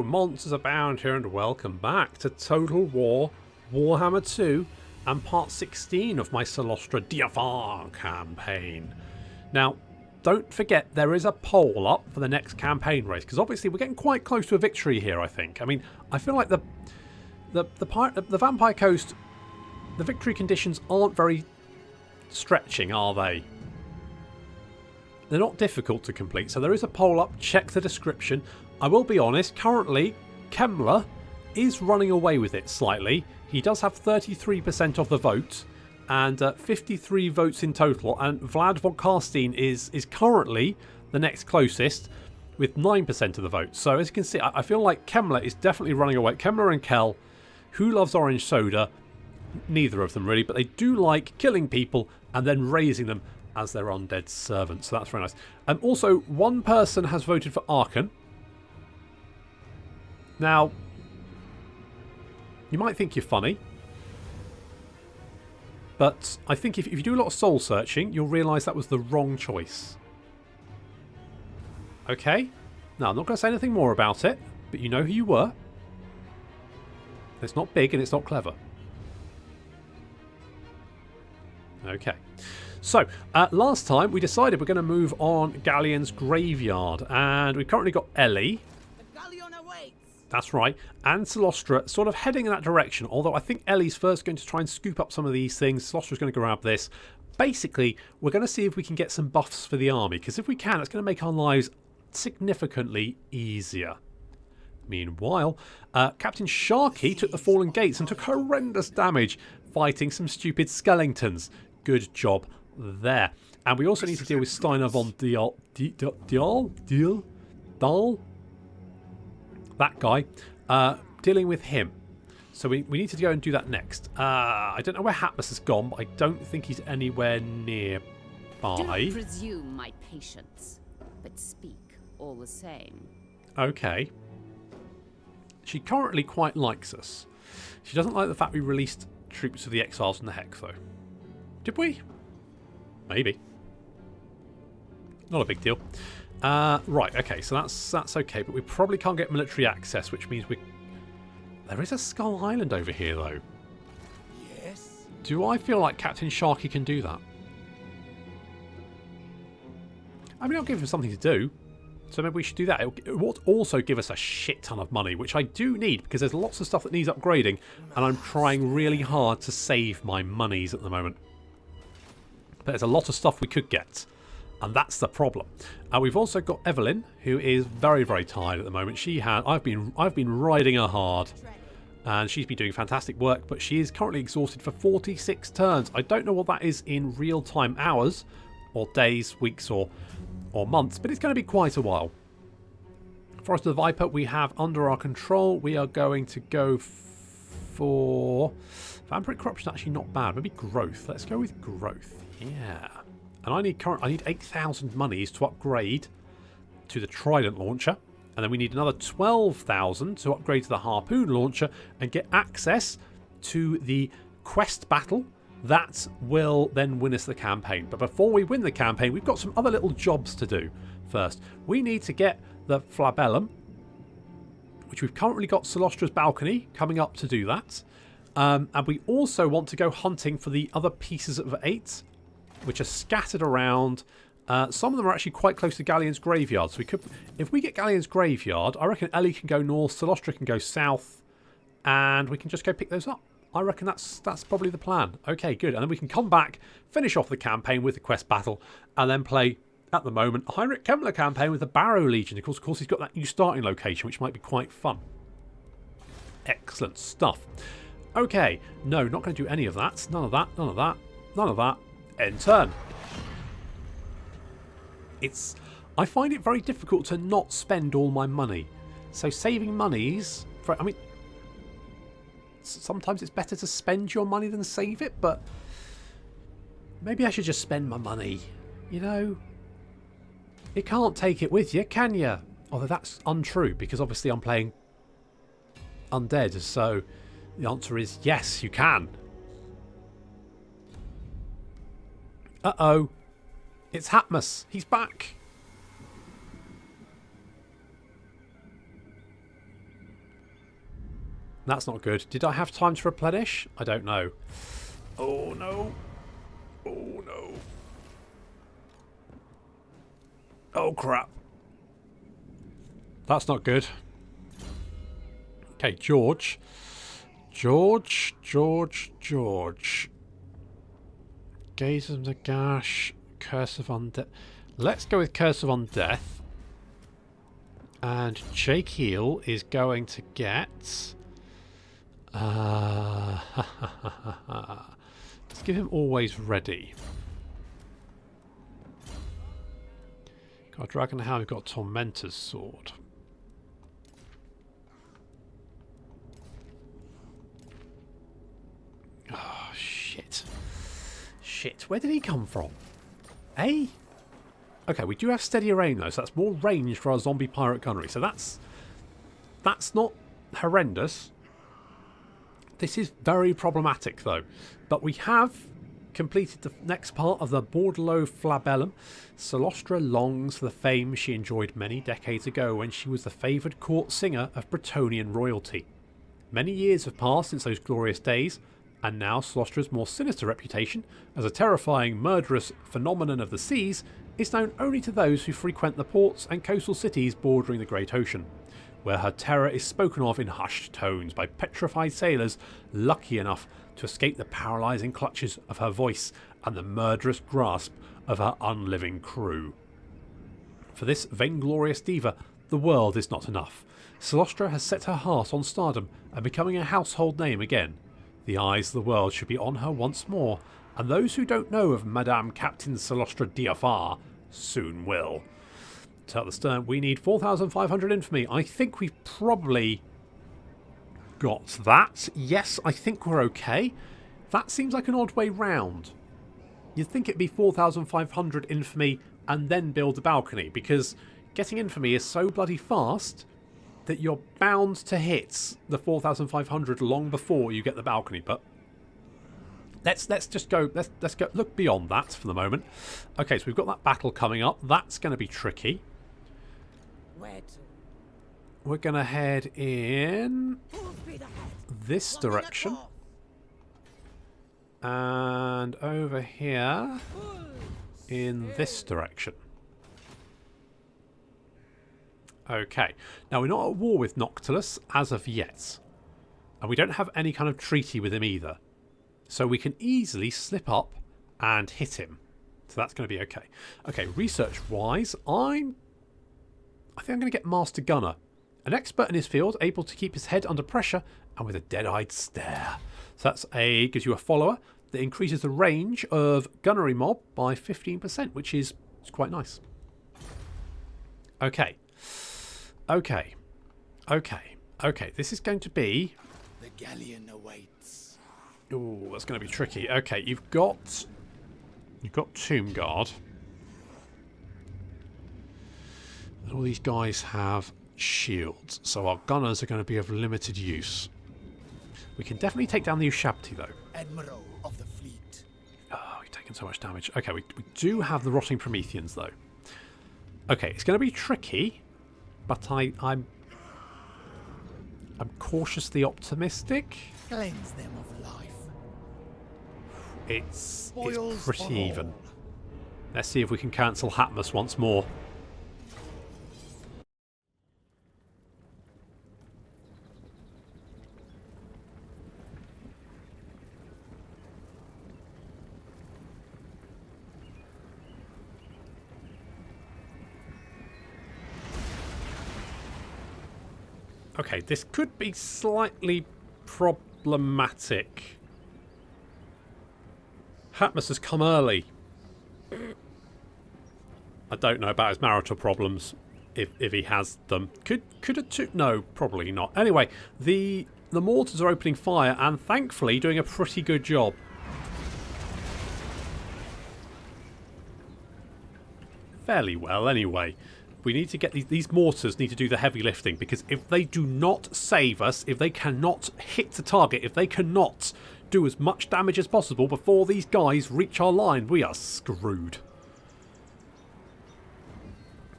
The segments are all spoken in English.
monsters abound here, and welcome back to Total War Warhammer 2 and part 16 of my Cylostra Direfin Campaign. Now, don't forget there is a poll up for the next campaign race, because obviously we're getting quite close to a victory here, I think. I mean, I feel like the Vampire Coast, the victory conditions aren't very stretching, are they? They're not difficult to complete, so there is a poll up. Check the description. I will be honest, currently Kemmler is running away with it slightly. He does have 33% of the vote and 53 votes in total, and Vlad von Karstein is currently the next closest with 9% of the vote. So as you can see, I feel like Kemmler is definitely running away. Kemmler and Kell, who loves orange soda? Neither of them really, but they do like killing people and then raising them as their undead servants, so that's very nice. Also, one person has voted for Aachen. Now, you might think you're funny, but I think if you do a lot of soul searching, you'll realise that was the wrong choice. Okay? Now, I'm not going to say anything more about it, but you know who you were. It's not big and it's not clever. Okay. So, last time we decided we're going to move on Galleon's Graveyard, and we've currently got Ellie. The galleon awaits. That's right, and Cylostra sort of heading in that direction, although I think Ellie's first going to try and scoop up some of these things. Cylostra's going to grab this. Basically, we're going to see if we can get some buffs for the army, because if we can, it's going to make our lives significantly easier. Meanwhile, Captain Sharky took the Fallen Gates and took horrendous damage fighting some stupid skeletons. Good job there. And we also need to deal with Steiner von Dahl? That guy. Dealing with him. So we need to go and do that next. I don't know where Hatmus has gone, but I don't think he's anywhere nearby. Don't presume my patience, but speak all the same. Okay. She currently quite likes us. She doesn't like the fact we released troops of the exiles from the Hex, though. Did we? Maybe. Not a big deal. Right, okay, so that's okay, but we probably can't get military access, which means we... There is a Skull Island over here, though. Yes. Do I feel like Captain Sharky can do that? I mean, I'll give him something to do. So maybe we should do that. It will also give us a shit ton of money, which I do need, because there's lots of stuff that needs upgrading, and I'm trying really hard to save my monies at the moment. But there's a lot of stuff we could get, and that's the problem. We've also got Evelyn, who is very, very tired at the moment. I've been riding her hard, and she's been doing fantastic work, but she is currently exhausted for 46 turns. I don't know what that is in real-time hours, or days, weeks, or months, but it's going to be quite a while. Forest of the Viper we have under our control. We are going to go for Vampiric Corruption. Actually not bad. Maybe growth. Let's go with growth. Yeah. And I need 8,000 monies to upgrade to the Trident launcher, and then we need another 12,000 to upgrade to the Harpoon launcher and get access to the quest battle. That will then win us the campaign. But before we win the campaign, we've got some other little jobs to do first. We need to get the Flabellum, which we've currently got Cylostra's Balcony coming up to do that. And we also want to go hunting for the other pieces of 8, which are scattered around. Some of them are actually quite close to Galleon's Graveyard. So we could, if we get Galleon's Graveyard, I reckon Ellie can go north, Cylostra can go south, and we can just go pick those up. I reckon that's probably the plan. Okay, good. And then we can come back, finish off the campaign with the quest battle, and then play, at the moment, a Heinrich Kemmler campaign with the Barrow Legion. Of course, he's got that new starting location, which might be quite fun. Excellent stuff. Okay, no, not going to do any of that. None of that, none of that, none of that. End turn. I find it very difficult to not spend all my money. So saving monies, I mean... Sometimes it's better to spend your money than save it, but maybe I should just spend my money. You know, you can't take it with you, can you? Although that's untrue, because obviously I'm playing undead, so the answer is yes, you can. Uh-oh. It's Hatmus. He's back. That's not good. Did I have time to replenish? I don't know. Oh no. Oh no. Oh crap. That's not good. Okay, George. George. Gaze of the Gash. Curse of Undeath. Let's go with Curse of Undeath. And Jake Heel is going to get... let's give him Always Ready. Got Dragon Hound, we've got Tormentor's Sword. Oh, shit. Shit, where did he come from? Eh? Okay, we do have steadier aim though, so that's more range for our zombie pirate gunnery. So that's not horrendous. This is very problematic though. But we have completed the next part of the Bordello Flabellum. Cylostra longs for the fame she enjoyed many decades ago when she was the favoured court singer of Bretonnian royalty. Many years have passed since those glorious days, and now Cylostra's more sinister reputation as a terrifying, murderous phenomenon of the seas is known only to those who frequent the ports and coastal cities bordering the Great Ocean, where her terror is spoken of in hushed tones by petrified sailors lucky enough to escape the paralysing clutches of her voice and the murderous grasp of her unliving crew. For this vainglorious diva, the world is not enough. Cylostra has set her heart on stardom and becoming a household name again. The eyes of the world should be on her once more, and those who don't know of Madame Captain Cylostra Direfin soon will. Tell the stern, we need 4,500 infamy. I think we've probably got that. Yes, I think we're okay. That seems like an odd way round. You'd think it'd be 4,500 infamy and then build the balcony, because getting infamy is so bloody fast that you're bound to hit the 4,500 long before you get the balcony. But let's just go. Let's go look beyond that for the moment. Okay, so we've got that battle coming up. That's going to be tricky. Where to? We're going to head in Full speed ahead. this Locking direction. across. And over here in this direction. Okay. Now, we're not at war with Noctilus as of yet. And we don't have any kind of treaty with him either. So we can easily slip up and hit him. So that's going to be okay. Okay, research-wise, I think I'm going to get Master Gunner. An expert in his field, able to keep his head under pressure and with a dead-eyed stare. So that's gives you a follower that increases the range of gunnery mob by 15%, which is quite nice. Okay. Okay. This is going to be... The galleon awaits. Ooh, that's going to be tricky. Okay, you've got Tomb Guard. And all these guys have shields, so our gunners are going to be of limited use. We can definitely take down the Ushabti, though. Admiral of the fleet. Oh, we've taken so much damage. Okay, we do have the Rotting Prometheans, though. Okay, it's going to be tricky, but I'm cautiously optimistic. Cleanse them of life. It's Spoils pretty for even. all. Let's see if we can cancel Hatmus once more. Okay, this could be slightly problematic. Hatmus has come early. I don't know about his marital problems, if he has them. Could it? No, probably not. Anyway, the mortars are opening fire and thankfully doing a pretty good job. Fairly well, anyway. We need to get these mortars need to do the heavy lifting, because if they do not save us, if they cannot hit the target, if they cannot do as much damage as possible before these guys reach our line, we are screwed.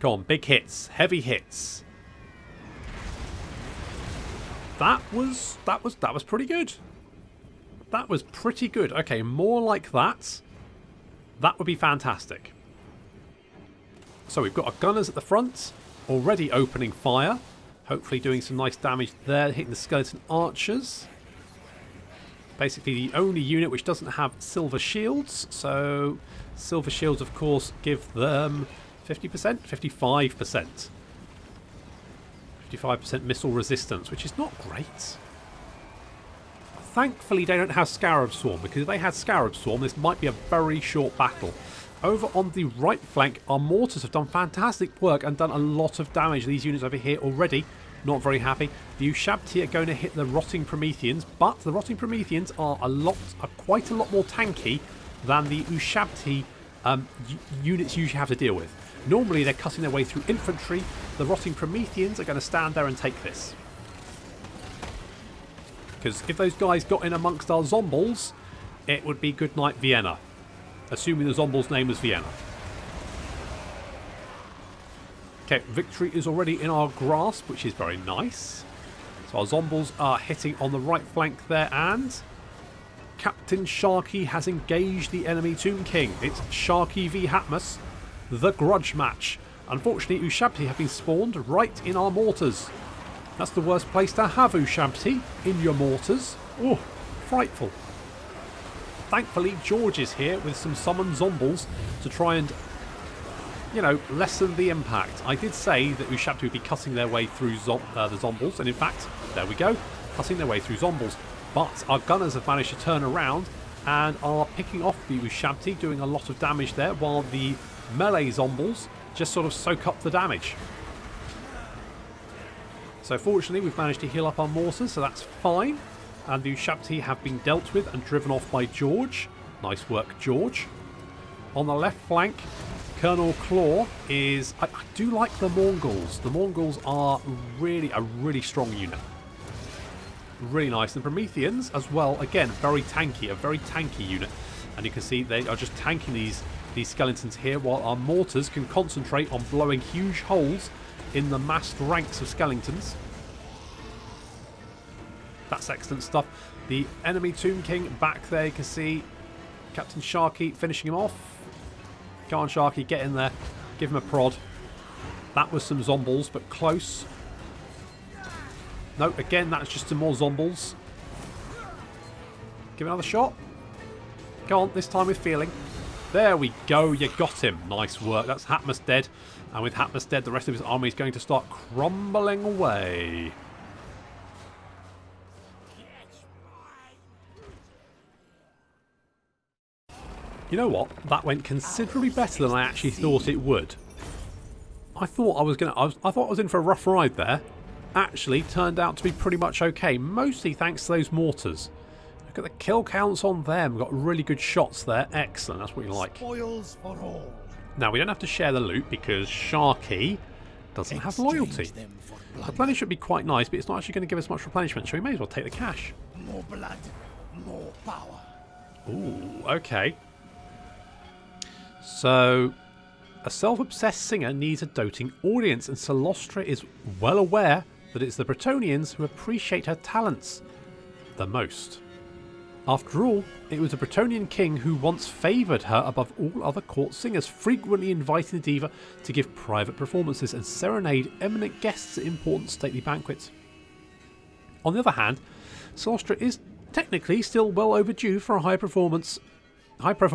Come on, big hits, heavy hits. That was pretty good. That was pretty good. Okay, more like that. That would be fantastic. So we've got our gunners at the front, already opening fire. Hopefully doing some nice damage there, hitting the skeleton archers. Basically the only unit which doesn't have silver shields. So silver shields, of course, give them 50%? 55%. 55% missile resistance, which is not great. Thankfully they don't have Scarab Swarm, because if they had Scarab Swarm this might be a very short battle. Over on the right flank, our mortars have done fantastic work and done a lot of damage. These units over here already not very happy. The Ushabti are going to hit the Rotting Prometheans, but the Rotting Prometheans are quite a lot more tanky than the Ushabti units usually have to deal with. Normally they're cutting their way through infantry. The Rotting Prometheans are going to stand there and take this. Because if those guys got in amongst our Zombles, it would be goodnight Vienna. Assuming the Zomble's name was Vienna. Okay, victory is already in our grasp, which is very nice. So our Zombles are hitting on the right flank there, and Captain Sharky has engaged the enemy Tomb King. It's Sharky v Hatmus, the grudge match. Unfortunately, Ushabti have been spawned right in our mortars. That's the worst place to have Ushabti, in your mortars. Oh, frightful. Thankfully, George is here with some summoned Zombles to try and, you know, lessen the impact. I did say that Ushabti would be cutting their way through the Zombles, and in fact, there we go, cutting their way through Zombles. But our gunners have managed to turn around and are picking off the Ushabti, doing a lot of damage there, while the melee Zombles just sort of soak up the damage. So fortunately, we've managed to heal up our mortars, so that's fine. And the Ushabti have been dealt with and driven off by George. Nice work, George. On the left flank, Colonel Claw is... I do like the Mongols. The Mongols are really a really strong unit. Really nice. And Prometheans as well, again, very tanky. A very tanky unit. And you can see they are just tanking these skeletons here, while our mortars can concentrate on blowing huge holes in the massed ranks of skeletons. That's excellent stuff. The enemy Tomb King back there, you can see Captain Sharky finishing him off. Come on, Sharky, get in there. Give him a prod. That was some Zombles, but close. No, again, that's just some more Zombles. Give it another shot. Go on, this time with feeling. There we go, you got him. Nice work. That's Hatmus dead. And with Hatmus dead, the rest of his army is going to start crumbling away. You know what? That went considerably better than I actually thought it would. I thought I was in for a rough ride there. Actually, turned out to be pretty much okay. Mostly thanks to those mortars. Look at the kill counts on them. We've got really good shots there. Excellent. That's what you like. Spoils for all. Now, we don't have to share the loot because Sharky doesn't have loyalty. Replenish would be quite nice, but it's not actually going to give us much replenishment, so we may as well take the cash. More blood, more power. Ooh, okay. So, a self-obsessed singer needs a doting audience, and Cylostra is well aware that it's the Bretonnians who appreciate her talents the most. After all, it was the Bretonnian king who once favoured her above all other court singers, frequently inviting the diva to give private performances and serenade eminent guests at important stately banquets. On the other hand, Cylostra is technically still well overdue for a high-profile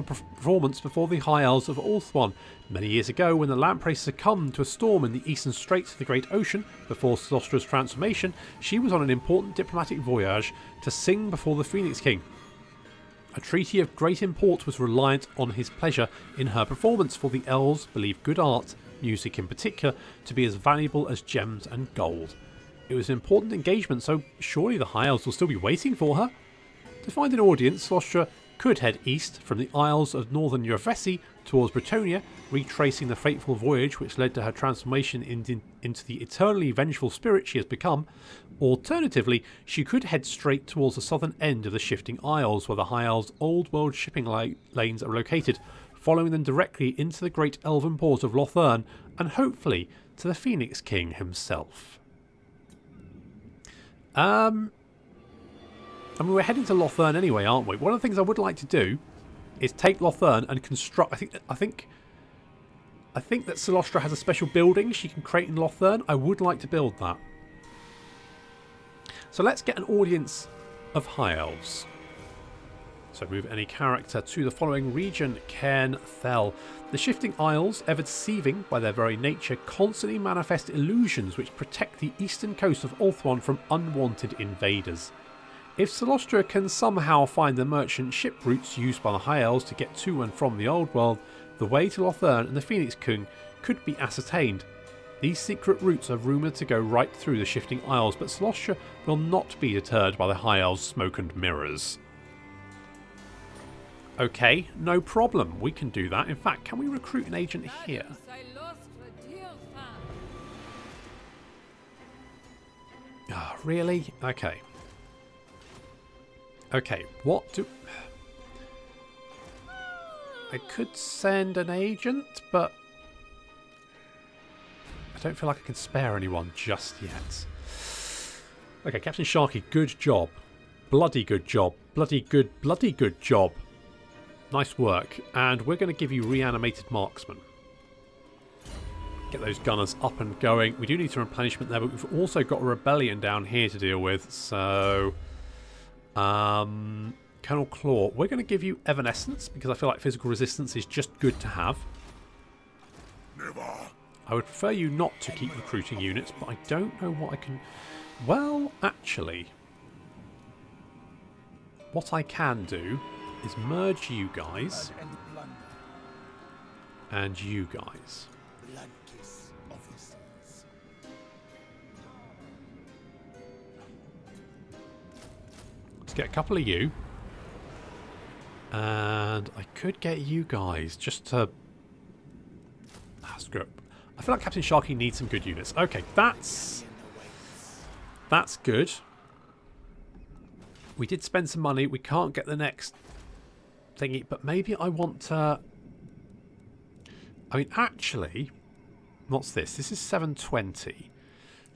performance before the High Isles of Ulthuan. Many years ago, when the lamprey succumbed to a storm in the eastern straits of the Great Ocean before Cylostra's transformation, she was on an important diplomatic voyage to sing before the Phoenix King. A treaty of great import was reliant on his pleasure in her performance, for the elves believed good art, music in particular, to be as valuable as gems and gold. It was an important engagement, so surely the High Elves will still be waiting for her. To find an audience, Cylostra could head east from the Isles of Northern Urvesi towards Bretonnia, retracing the fateful voyage which led to her transformation into the eternally vengeful spirit she has become. Alternatively, she could head straight towards the southern end of the shifting Isles, where the High Elves' old world shipping lanes are located, following them directly into the great elven port of Lothern, and hopefully to the Phoenix King himself. I mean, we're heading to Ulthuan anyway, aren't we? One of the things I would like to do is take Ulthuan and construct. I think that Cylostra has a special building she can create in Ulthuan. I would like to build that. So let's get an audience of High Elves. So move any character to the following region. Cairn Thel. The Shifting Isles, ever deceiving by their very nature, constantly manifest illusions which protect the eastern coast of Ulthuan from unwanted invaders. If Cylostra can somehow find the merchant ship routes used by the High Elves to get to and from the Old World, the way to Ulthuan and the Phoenix King could be ascertained. These secret routes are rumoured to go right through the Shifting Isles, but Cylostra will not be deterred by the High Elves' smoke and mirrors. Okay, no problem. We can do that. In fact, can we recruit an agent here? Oh, really? Okay. Okay, what do... I could send an agent, but I don't feel like I can spare anyone just yet. Okay, Captain Sharky, good job. Bloody good job. Bloody good job. Nice work. And we're going to give you reanimated marksman. Get those gunners up and going. We do need some replenishment there, but we've also got a rebellion down here to deal with. So, Colonel Claw, we're going to give you Evanescence because I feel like physical resistance is just good to have. Never. I would prefer you not to keep recruiting units, but I don't know what I can... Well, actually, what I can do is merge you guys and you guys. Blood kiss of the seas. Let's get a couple of you. And I could get you guys just to... screw it. I feel like Captain Sharky needs some good units. Okay, that's good. We did spend some money. We can't get the next thingy, but maybe I want to... I mean, actually, what's this? This is 720.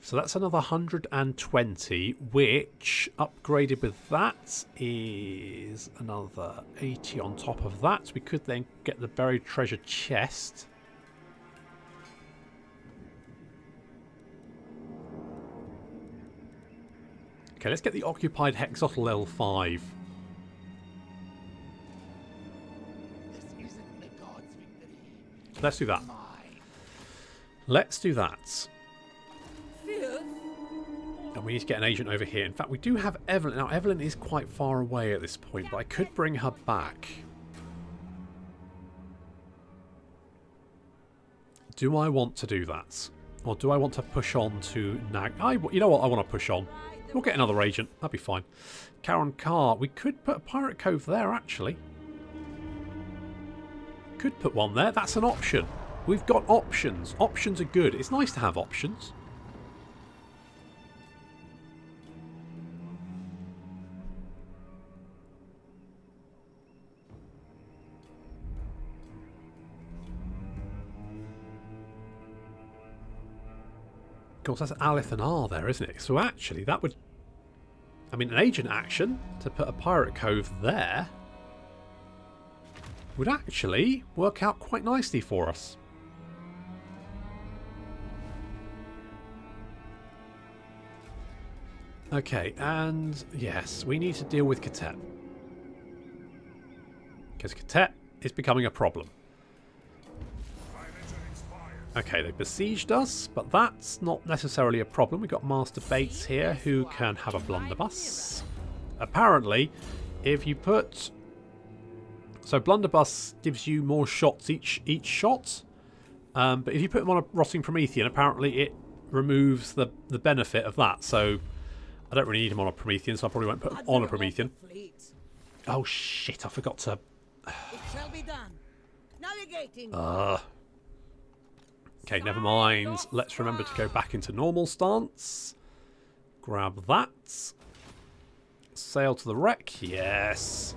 So that's another 120, which upgraded with that is another 80 on top of that. We could then get the buried treasure chest. Okay, let's get the occupied Hexotl level 5. This isn't the god's victory. So let's do that. Mine. Let's do that. And we need to get an agent over here. In fact, we do have Evelyn. Now, Evelyn is quite far away at this point, but I could bring her back. Do I want to do that? Or do I want to push on to Nag? You know what? I want to push on. We'll get another agent. That'd be fine. Karen Carr. We could put a pirate cove there, actually. Could put one there. That's an option. We've got options. Options are good. It's nice to have options. Of course, that's Alith and R there, isn't it? So actually, that would... I mean, an agent action to put a pirate cove there would actually work out quite nicely for us. Okay, and yes, we need to deal with Katet. Because Katet is becoming a problem. Okay, they besieged us, but that's not necessarily a problem. We've got Master Bates here who can have a blunderbuss. Apparently, if you put... So blunderbuss gives you more shots each shot. But if you put them on a rotting Promethean, apparently it removes the benefit of that. So I don't really need him on a Promethean, so I probably won't put him on a Promethean. Oh shit, I forgot to... It shall be done. Navigating. Okay, never mind. Let's remember to go back into normal stance. Grab that. Sail to the wreck. Yes.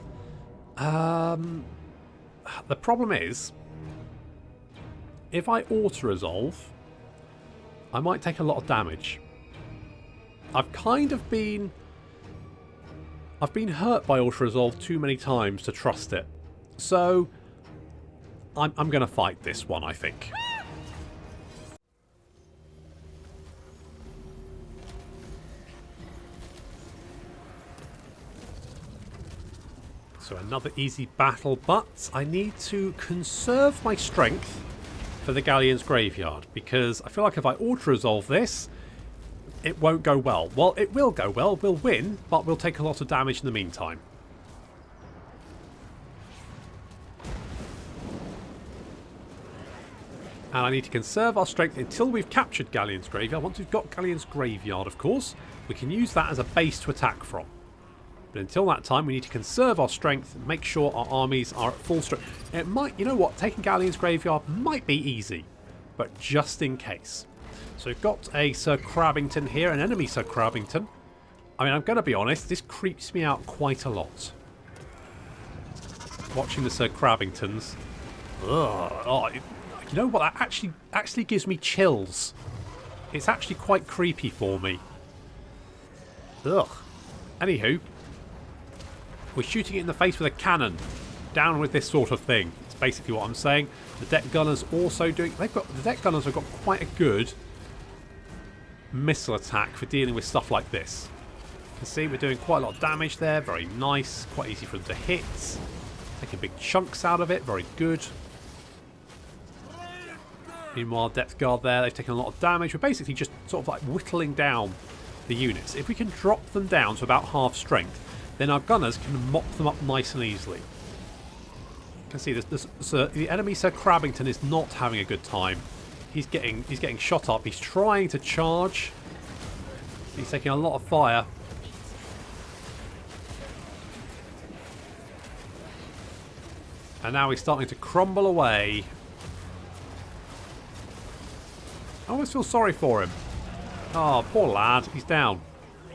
The problem is, if I auto-resolve, I might take a lot of damage. I've kind of been... I've been hurt by Ultra Resolve too many times to trust it. So, I'm going to fight this one, I think. So another easy battle, but I need to conserve my strength for the Galleon's Graveyard, because I feel like if I auto-resolve this, it won't go well. Well, it will go well, we'll win, but we'll take a lot of damage in the meantime. And I need to conserve our strength until we've captured Galleon's Graveyard. Once we've got Galleon's Graveyard, of course, we can use that as a base to attack from. But until that time, we need to conserve our strength and make sure our armies are at full strength. It might, you know what, taking Galleon's Graveyard might be easy, but just in case. So we've got a Sir Crabbington here, an enemy Sir Crabbington. I mean, I'm going to be honest, this creeps me out quite a lot. Watching the Sir Crabbingtons. Ugh, oh, you know what, that actually gives me chills. It's actually quite creepy for me. Ugh. Anywho. We're shooting it in the face with a cannon. Down with this sort of thing. It's basically what I'm saying. The deck gunners also doing... The deck gunners have got quite a good missile attack for dealing with stuff like this. You can see we're doing quite a lot of damage there. Very nice. Quite easy for them to hit. Taking big chunks out of it. Very good. Meanwhile, Depth Guard there, they've taken a lot of damage. We're basically just sort of like whittling down the units. If we can drop them down to about half strength, then our gunners can mop them up nice and easily. You can see the enemy Sir Crabbington is not having a good time. He's getting shot up. He's trying to charge. He's taking a lot of fire. And now he's starting to crumble away. I always feel sorry for him. Oh, poor lad. He's down.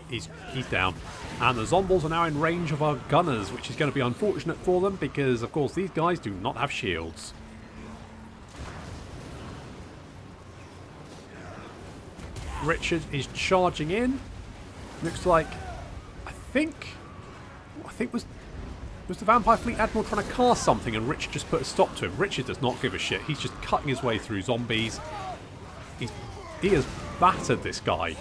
He's down. And the zombies are now in range of our gunners, which is going to be unfortunate for them because, of course, these guys do not have shields. Richard is charging in. Looks like, I think was the Vampire Fleet Admiral trying to cast something and Richard just put a stop to him. Richard does not give a shit. He's just cutting his way through zombies. He has battered this guy.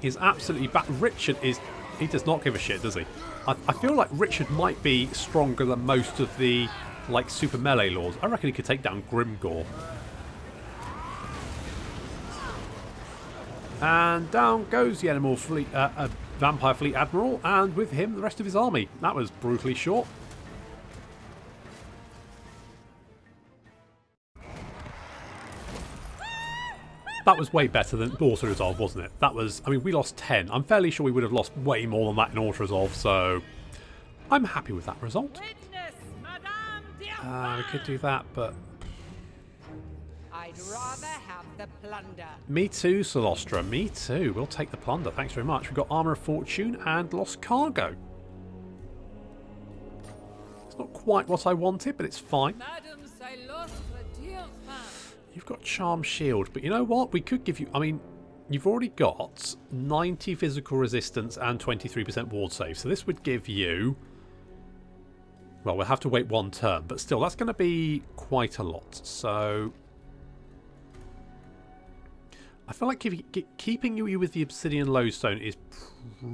He's absolutely Richard is... He does not give a shit, does he? I feel like Richard might be stronger than most of the, like, super melee lords. I reckon he could take down Grimgore. And down goes the Animal Fleet, Vampire Fleet Admiral, and with him the rest of his army. That was brutally short. That was way better than Auto Resolve, wasn't it? That was... I mean, we lost 10. I'm fairly sure we would have lost way more than that in Auto Resolve, so... I'm happy with that result. We could do that, but... I'd rather have the plunder. Me too, Cylostra. Me too. We'll take the plunder. Thanks very much. We've got Armour of Fortune and Lost Cargo. It's not quite what I wanted, but it's fine. Madam Cylostra Direfin. You've got Charm Shield, but you know what? We could give you... I mean, you've already got 90 physical resistance and 23% ward save, so this would give you... Well, we'll have to wait one turn, but still, that's going to be quite a lot. So... I feel like keeping you with the Obsidian Lodestone is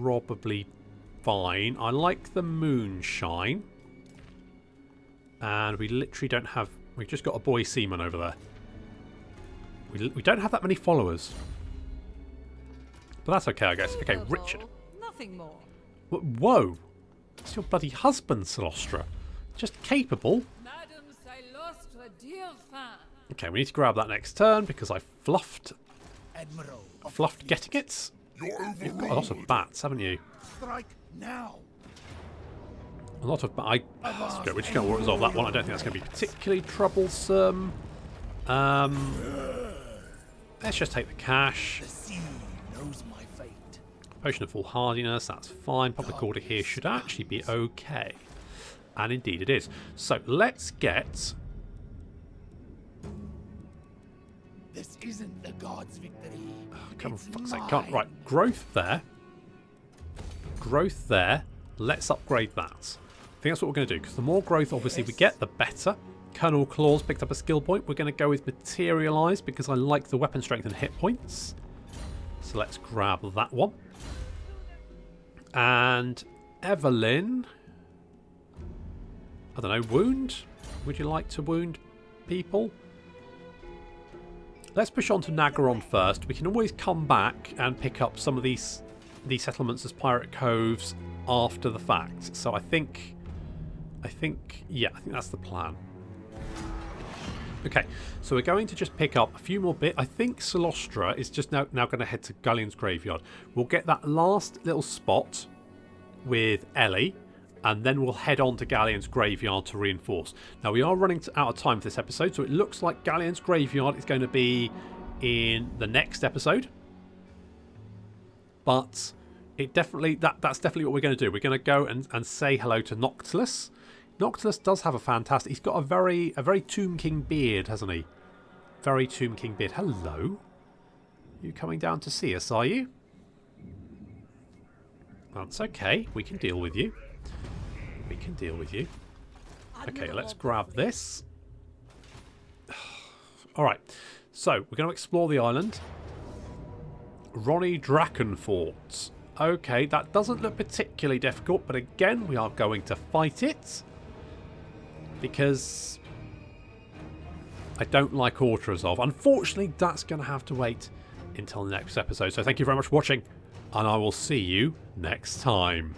probably fine. I like the Moonshine. And we literally don't have... We've just got a boy seaman over there. We don't have that many followers. But that's okay, I guess. Okay, Richard. Nothing more. Whoa! It's your bloody husband, Cylostra. Just capable. Madam Cylostra Direfin. Okay, we need to grab that next turn because I fluffed getting it. You've got a lot of bats, haven't you? Strike now. A lot of bats. We're just going to resolve that one. I don't think that's going to be particularly troublesome. Let's just take the cash. The sea knows my fate. Potion of Foolhardiness, that's fine. Public order here should actually be okay. And indeed it is. So let's get... This isn't the gods' victory. Come on, It's fuck's sake. mine. Can't. Right, growth there. Growth there. Let's upgrade that. I think that's what we're going to do, because the more growth, obviously, we get, the better. Colonel Claws picked up a skill point. We're going to go with Materialise, because I like the weapon strength and hit points. So let's grab that one. And Evelyn... I don't know, wound? Would you like to wound people? Let's push on to Nagaron first. We can always come back and pick up some of these settlements as pirate coves after the fact. So I think that's the plan. Okay, so we're going to just pick up a few more bits. I think Cylostra is just now going to head to Gullion's Graveyard. We'll get that last little spot with Ellie, and then we'll head on to Galleon's Graveyard to reinforce. Now, we are running out of time for this episode, so it looks like Galleon's Graveyard is going to be in the next episode. But it definitely that's definitely what we're going to do. We're going to go and say hello to Noctilus. Noctilus does have a fantastic... He's got a very Tomb King beard, hasn't he? Very Tomb King beard. Hello. You coming down to see us, are you? That's okay. We can deal with you. We can deal with you. Okay, let's grab this. Alright, so we're going to explore the island. Ronnie Drakenfort. Okay, that doesn't look particularly difficult, but again, we are going to fight it. Because I don't like Ortrazov. Unfortunately, that's going to have to wait until the next episode. So thank you very much for watching, and I will see you next time.